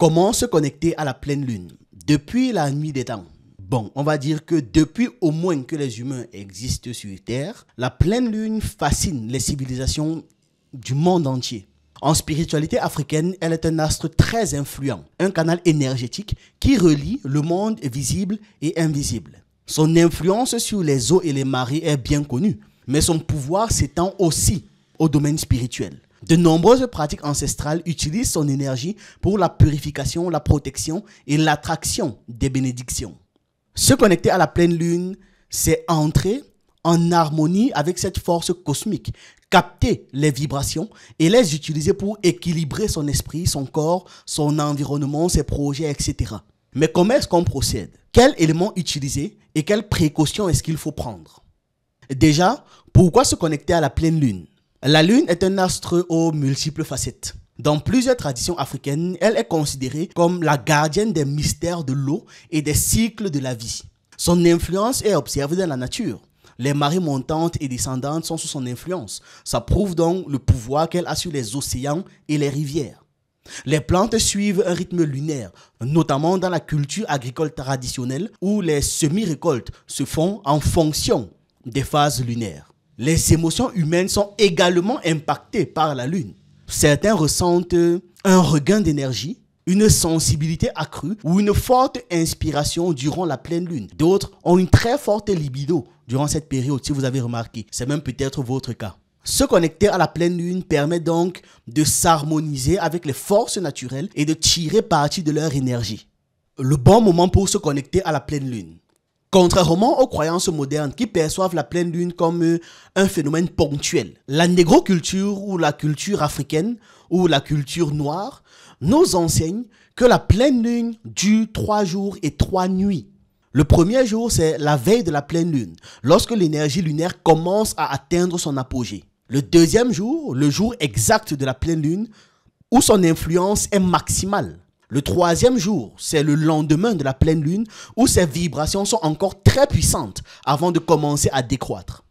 Comment se connecter à la pleine lune? Depuis la nuit des temps. Bon, on va dire que depuis au moins que les humains existent sur Terre, la pleine lune fascine les civilisations du monde entier. En spiritualité africaine, elle est un astre très influent, un canal énergétique qui relie le monde visible et invisible. Son influence sur les eaux et les marées est bien connue, mais son pouvoir s'étend aussi au domaine spirituel. De nombreuses pratiques ancestrales utilisent son énergie pour la purification, la protection et l'attraction des bénédictions. Se connecter à la pleine lune, c'est entrer en harmonie avec cette force cosmique, capter les vibrations et les utiliser pour équilibrer son esprit, son corps, son environnement, ses projets, etc. Mais comment est-ce qu'on procède? Quels éléments utiliser et quelles précautions est-ce qu'il faut prendre? Déjà, pourquoi se connecter à la pleine lune? La lune est un astre aux multiples facettes. Dans plusieurs traditions africaines, elle est considérée comme la gardienne des mystères de l'eau et des cycles de la vie. Son influence est observée dans la nature. Les marées montantes et descendantes sont sous son influence. Ça prouve donc le pouvoir qu'elle a sur les océans et les rivières. Les plantes suivent un rythme lunaire, notamment dans la culture agricole traditionnelle où les semi-récoltes se font en fonction des phases lunaires. Les émotions humaines sont également impactées par la lune. Certains ressentent un regain d'énergie, une sensibilité accrue ou une forte inspiration durant la pleine lune. D'autres ont une très forte libido durant cette période, si vous avez remarqué. C'est même peut-être votre cas. Se connecter à la pleine lune permet donc de s'harmoniser avec les forces naturelles et de tirer parti de leur énergie. Le bon moment pour se connecter à la pleine lune. Contrairement aux croyances modernes qui perçoivent la pleine lune comme un phénomène ponctuel, la négroculture ou la culture africaine ou la culture noire nous enseigne que la pleine lune dure 3 jours et 3 nuits. Le premier jour, c'est la veille de la pleine lune, lorsque l'énergie lunaire commence à atteindre son apogée. Le deuxième jour, le jour exact de la pleine lune, où son influence est maximale. Le troisième jour, c'est le lendemain de la pleine lune où ses vibrations sont encore très puissantes avant de commencer à décroître.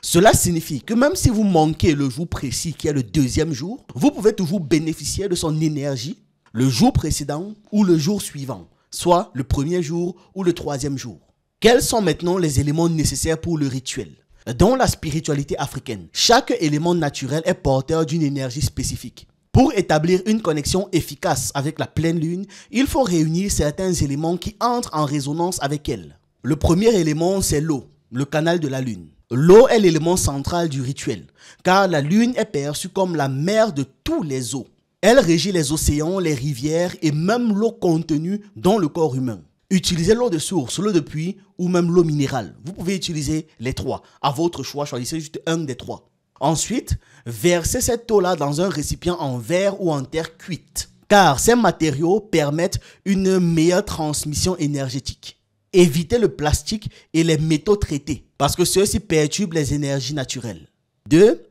Cela signifie que même si vous manquez le jour précis qui est le deuxième jour, vous pouvez toujours bénéficier de son énergie le jour précédent ou le jour suivant, soit le premier jour ou le troisième jour. Quels sont maintenant les éléments nécessaires pour le rituel? Dans la spiritualité africaine, chaque élément naturel est porteur d'une énergie spécifique. Pour établir une connexion efficace avec la pleine lune, il faut réunir certains éléments qui entrent en résonance avec elle. Le premier élément, c'est l'eau, le canal de la lune. L'eau est l'élément central du rituel, car la lune est perçue comme la mère de tous les eaux. Elle régit les océans, les rivières et même l'eau contenue dans le corps humain. Utilisez l'eau de source, l'eau de puits ou même l'eau minérale. Vous pouvez utiliser les trois. À votre choix, choisissez juste un des trois. Ensuite, versez cette eau-là dans un récipient en verre ou en terre cuite, car ces matériaux permettent une meilleure transmission énergétique. Évitez le plastique et les métaux traités, parce que ceux-ci perturbent les énergies naturelles. 2.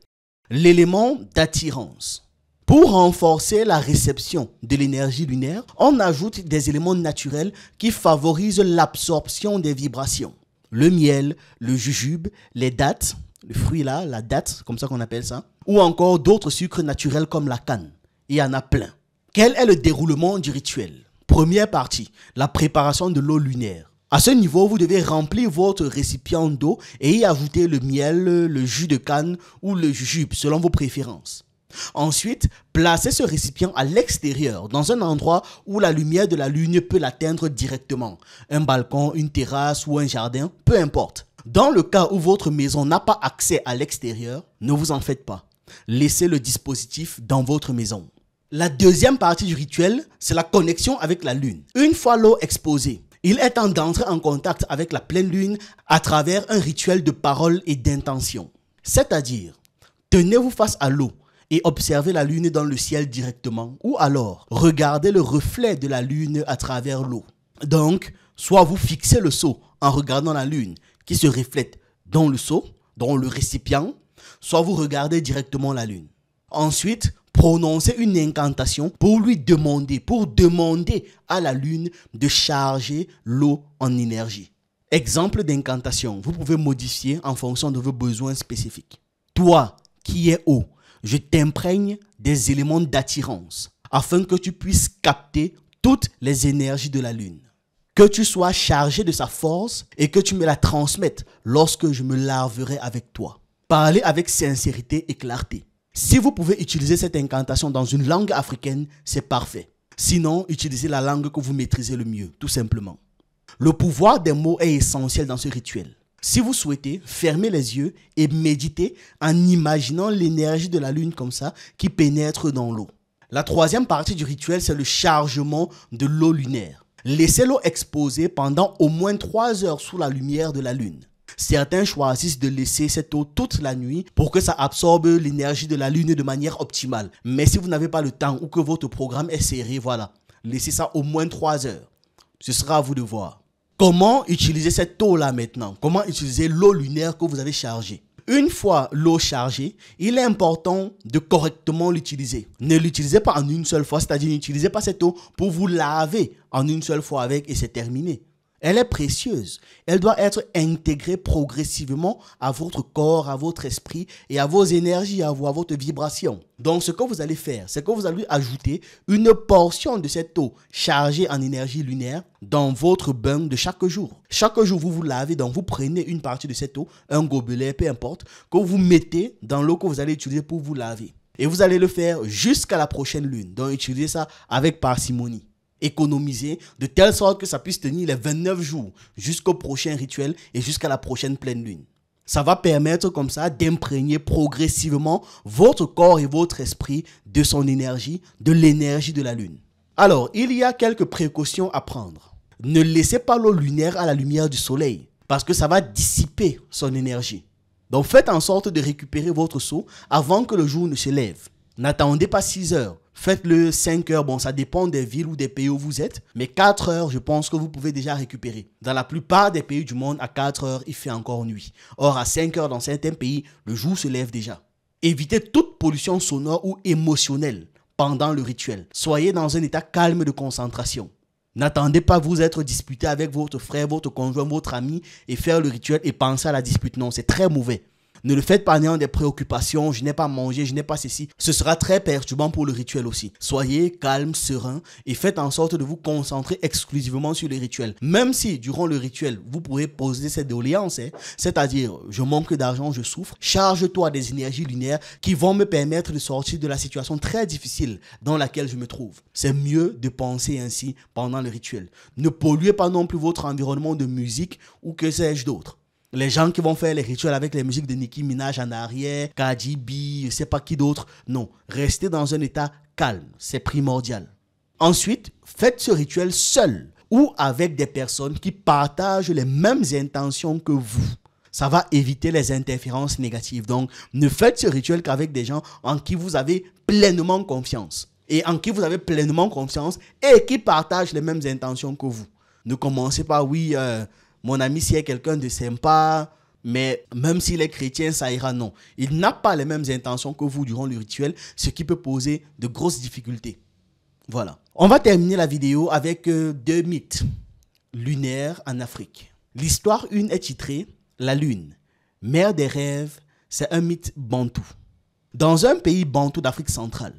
L'élément d'attirance. Pour renforcer la réception de l'énergie lunaire, on ajoute des éléments naturels qui favorisent l'absorption des vibrations. Le miel, le jujube, les dattes, le fruit là, la date, comme ça qu'on appelle ça, ou encore d'autres sucres naturels comme la canne. Il y en a plein. Quel est le déroulement du rituel? Première partie, la préparation de l'eau lunaire. À ce niveau, vous devez remplir votre récipient d'eau et y ajouter le miel, le jus de canne ou le jujube selon vos préférences. Ensuite, placez ce récipient à l'extérieur, dans un endroit où la lumière de la lune peut l'atteindre directement. Un balcon, une terrasse ou un jardin, peu importe. Dans le cas où votre maison n'a pas accès à l'extérieur, ne vous en faites pas. Laissez le dispositif dans votre maison. La deuxième partie du rituel, c'est la connexion avec la lune. Une fois l'eau exposée, il est temps d'entrer en contact avec la pleine lune à travers un rituel de parole et d'intention. C'est-à-dire, tenez-vous face à l'eau et observez la lune dans le ciel directement, ou alors regardez le reflet de la lune à travers l'eau. Donc, soit vous fixez le seau en regardant la lune qui se reflète dans le seau, dans le récipient, soit vous regardez directement la lune. Ensuite, prononcez une incantation pour demander à la lune de charger l'eau en énergie. Exemple d'incantation, vous pouvez modifier en fonction de vos besoins spécifiques. Toi qui es eau, je t'imprègne des éléments d'attirance afin que tu puisses capter toutes les énergies de la lune. Que tu sois chargé de sa force et que tu me la transmettes lorsque je me laverai avec toi. Parlez avec sincérité et clarté. Si vous pouvez utiliser cette incantation dans une langue africaine, c'est parfait. Sinon, utilisez la langue que vous maîtrisez le mieux, tout simplement. Le pouvoir des mots est essentiel dans ce rituel. Si vous souhaitez, fermez les yeux et méditez en imaginant l'énergie de la lune comme ça qui pénètre dans l'eau. La troisième partie du rituel, c'est le chargement de l'eau lunaire. Laissez l'eau exposée pendant au moins 3 heures sous la lumière de la lune. Certains choisissent de laisser cette eau toute la nuit pour que ça absorbe l'énergie de la lune de manière optimale. Mais si vous n'avez pas le temps ou que votre programme est serré, voilà, laissez ça au moins 3 heures. Ce sera à vous de voir. Comment utiliser cette eau-là maintenant? Comment utiliser l'eau lunaire que vous avez chargée? Une fois l'eau chargée, il est important de correctement l'utiliser. Ne l'utilisez pas en une seule fois, c'est-à-dire n'utilisez pas cette eau pour vous laver en une seule fois avec et c'est terminé. Elle est précieuse. Elle doit être intégrée progressivement à votre corps, à votre esprit et à vos énergies, à votre vibration. Donc, ce que vous allez faire, c'est que vous allez ajouter une portion de cette eau chargée en énergie lunaire dans votre bain de chaque jour. Chaque jour, vous vous lavez, donc vous prenez une partie de cette eau, un gobelet, peu importe, que vous mettez dans l'eau que vous allez utiliser pour vous laver. Et vous allez le faire jusqu'à la prochaine lune. Donc, utilisez ça avec parcimonie. Économiser de telle sorte que ça puisse tenir les 29 jours jusqu'au prochain rituel et jusqu'à la prochaine pleine lune. Ça va permettre comme ça d'imprégner progressivement votre corps et votre esprit de son énergie, de l'énergie de la lune. Alors, il y a quelques précautions à prendre. Ne laissez pas l'eau lunaire à la lumière du soleil parce que ça va dissiper son énergie. Donc, faites en sorte de récupérer votre seau avant que le jour ne se lève. N'attendez pas 6 heures. Faites-le 5 heures. Bon, ça dépend des villes ou des pays où vous êtes. Mais 4 heures, je pense que vous pouvez déjà récupérer. Dans la plupart des pays du monde, à 4 heures, il fait encore nuit. Or, à 5 heures, dans certains pays, le jour se lève déjà. Évitez toute pollution sonore ou émotionnelle pendant le rituel. Soyez dans un état calme de concentration. N'attendez pas vous être disputé avec votre frère, votre conjoint, votre ami et faire le rituel et penser à la dispute. Non, c'est très mauvais. Ne le faites pas en ayant des préoccupations, je n'ai pas mangé, je n'ai pas ceci. Ce sera très perturbant pour le rituel aussi. Soyez calme, serein et faites en sorte de vous concentrer exclusivement sur le rituel. Même si durant le rituel, vous pourrez poser cette doléance, c'est-à-dire je manque d'argent, je souffre, charge-toi des énergies lunaires qui vont me permettre de sortir de la situation très difficile dans laquelle je me trouve. C'est mieux de penser ainsi pendant le rituel. Ne polluez pas non plus votre environnement de musique ou que sais-je d'autre. Les gens qui vont faire les rituels avec les musiques de Nicki Minaj en arrière, Cardi B, je sais pas qui d'autre. Non, restez dans un état calme, c'est primordial. Ensuite, faites ce rituel seul ou avec des personnes qui partagent les mêmes intentions que vous. Ça va éviter les interférences négatives. Donc, ne faites ce rituel qu'avec des gens en qui vous avez pleinement confiance. Et en qui vous avez pleinement confiance et qui partagent les mêmes intentions que vous. Ne commencez pas, oui... mon ami, s'il est quelqu'un de sympa, mais même s'il est chrétien, ça ira, non. Il n'a pas les mêmes intentions que vous durant le rituel, ce qui peut poser de grosses difficultés. Voilà. On va terminer la vidéo avec 2 mythes lunaires en Afrique. L'histoire 1 est titrée « La lune, mère des rêves », c'est un mythe bantou. Dans un pays bantou d'Afrique centrale,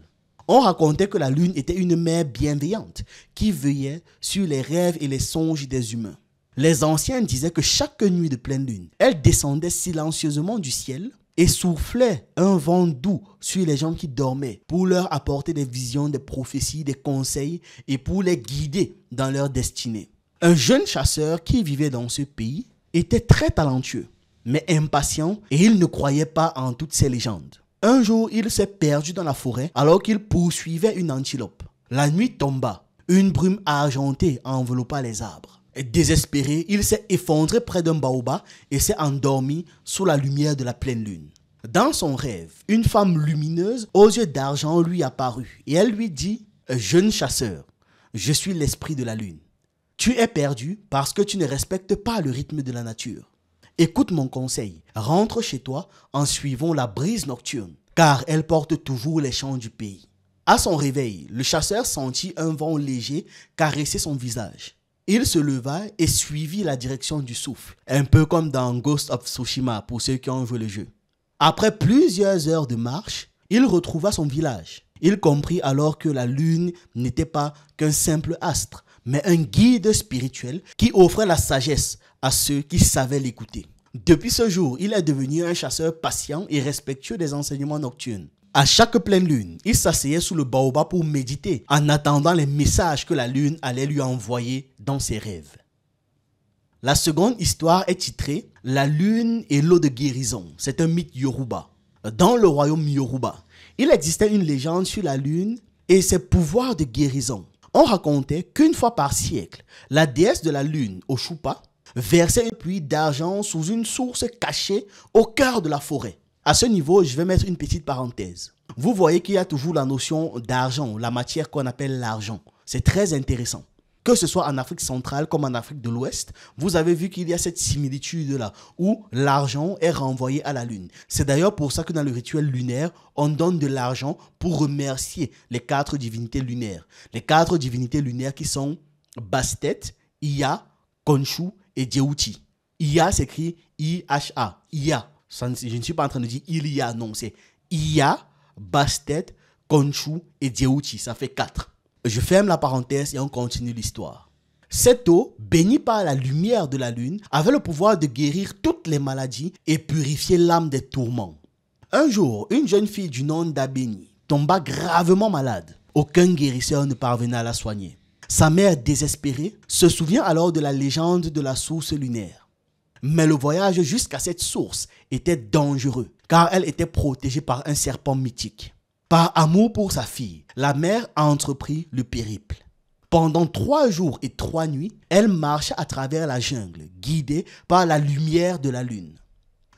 on racontait que la lune était une mère bienveillante qui veillait sur les rêves et les songes des humains. Les anciens disaient que chaque nuit de pleine lune, elle descendait silencieusement du ciel et soufflait un vent doux sur les gens qui dormaient pour leur apporter des visions, des prophéties, des conseils et pour les guider dans leur destinée. Un jeune chasseur qui vivait dans ce pays était très talentueux, mais impatient et il ne croyait pas en toutes ces légendes. Un jour, il s'est perdu dans la forêt alors qu'il poursuivait une antilope. La nuit tomba, une brume argentée enveloppa les arbres. Désespéré, il s'est effondré près d'un baobab et s'est endormi sous la lumière de la pleine lune. Dans son rêve, une femme lumineuse aux yeux d'argent lui apparut et elle lui dit « Jeune chasseur, je suis l'esprit de la lune. Tu es perdu parce que tu ne respectes pas le rythme de la nature. Écoute mon conseil, rentre chez toi en suivant la brise nocturne, car elle porte toujours les chants du pays. » À son réveil, le chasseur sentit un vent léger caresser son visage. Il se leva et suivit la direction du souffle, un peu comme dans Ghost of Tsushima pour ceux qui ont joué le jeu. Après plusieurs heures de marche, il retrouva son village. Il comprit alors que la lune n'était pas qu'un simple astre, mais un guide spirituel qui offrait la sagesse à ceux qui savaient l'écouter. Depuis ce jour, il est devenu un chasseur patient et respectueux des enseignements nocturnes. À chaque pleine lune, il s'asseyait sous le baobab pour méditer en attendant les messages que la lune allait lui envoyer dans ses rêves. La seconde histoire est titrée « La lune et l'eau de guérison ». C'est un mythe Yoruba. Dans le royaume Yoruba, il existait une légende sur la lune et ses pouvoirs de guérison. On racontait qu'une fois par siècle, la déesse de la lune, Oshupa, versait une pluie d'argent sous une source cachée au cœur de la forêt. À ce niveau, je vais mettre une petite parenthèse. Vous voyez qu'il y a toujours la notion d'argent, la matière qu'on appelle l'argent. C'est très intéressant. Que ce soit en Afrique centrale comme en Afrique de l'Ouest, vous avez vu qu'il y a cette similitude-là où l'argent est renvoyé à la lune. C'est d'ailleurs pour ça que dans le rituel lunaire, on donne de l'argent pour remercier les 4 divinités lunaires. Les 4 divinités lunaires qui sont Bastet, Iya, Khonshu et Djéouti. Iya s'écrit I-H-A. Iya. Je ne suis pas en train de dire il y a, non, c'est Iya, Bastet, Khonshu et Djéouti. Ça fait 4. Je ferme la parenthèse et on continue l'histoire. Cette eau, bénie par la lumière de la lune, avait le pouvoir de guérir toutes les maladies et purifier l'âme des tourments. Un jour, une jeune fille du nom d'Abeni tomba gravement malade. Aucun guérisseur ne parvenait à la soigner. Sa mère, désespérée, se souvient alors de la légende de la source lunaire. Mais le voyage jusqu'à cette source était dangereux, car elle était protégée par un serpent mythique. Par amour pour sa fille, la mère a entrepris le périple. Pendant 3 jours et 3 nuits, elle marcha à travers la jungle, guidée par la lumière de la lune.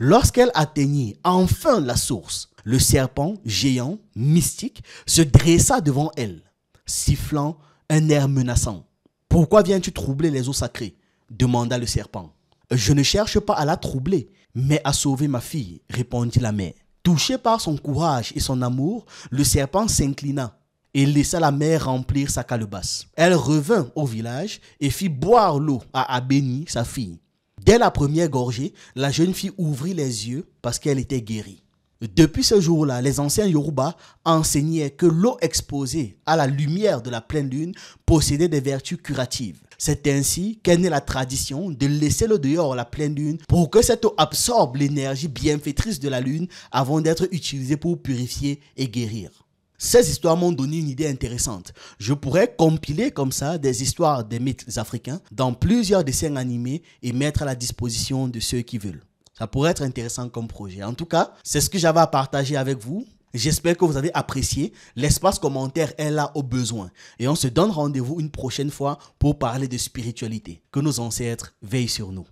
Lorsqu'elle atteignit enfin la source, le serpent géant, mystique, se dressa devant elle, sifflant un air menaçant. « Pourquoi viens-tu troubler les eaux sacrées ?» demanda le serpent. « Je ne cherche pas à la troubler, mais à sauver ma fille, répondit la mère. Touché par son courage et son amour, le serpent s'inclina et laissa la mère remplir sa calebasse. Elle revint au village et fit boire l'eau à Abeni, sa fille. Dès la première gorgée, la jeune fille ouvrit les yeux parce qu'elle était guérie. Depuis ce jour-là, les anciens Yoruba enseignaient que l'eau exposée à la lumière de la pleine lune possédait des vertus curatives. C'est ainsi qu'est née la tradition de laisser l'eau dehors à la pleine lune pour que cette eau absorbe l'énergie bienfaitrice de la lune avant d'être utilisée pour purifier et guérir. Ces histoires m'ont donné une idée intéressante. Je pourrais compiler comme ça des histoires des mythes africains dans plusieurs dessins animés et mettre à la disposition de ceux qui veulent. Ça pourrait être intéressant comme projet. En tout cas, c'est ce que j'avais à partager avec vous. J'espère que vous avez apprécié. L'espace commentaire est là au besoin. Et on se donne rendez-vous une prochaine fois pour parler de spiritualité. Que nos ancêtres veillent sur nous.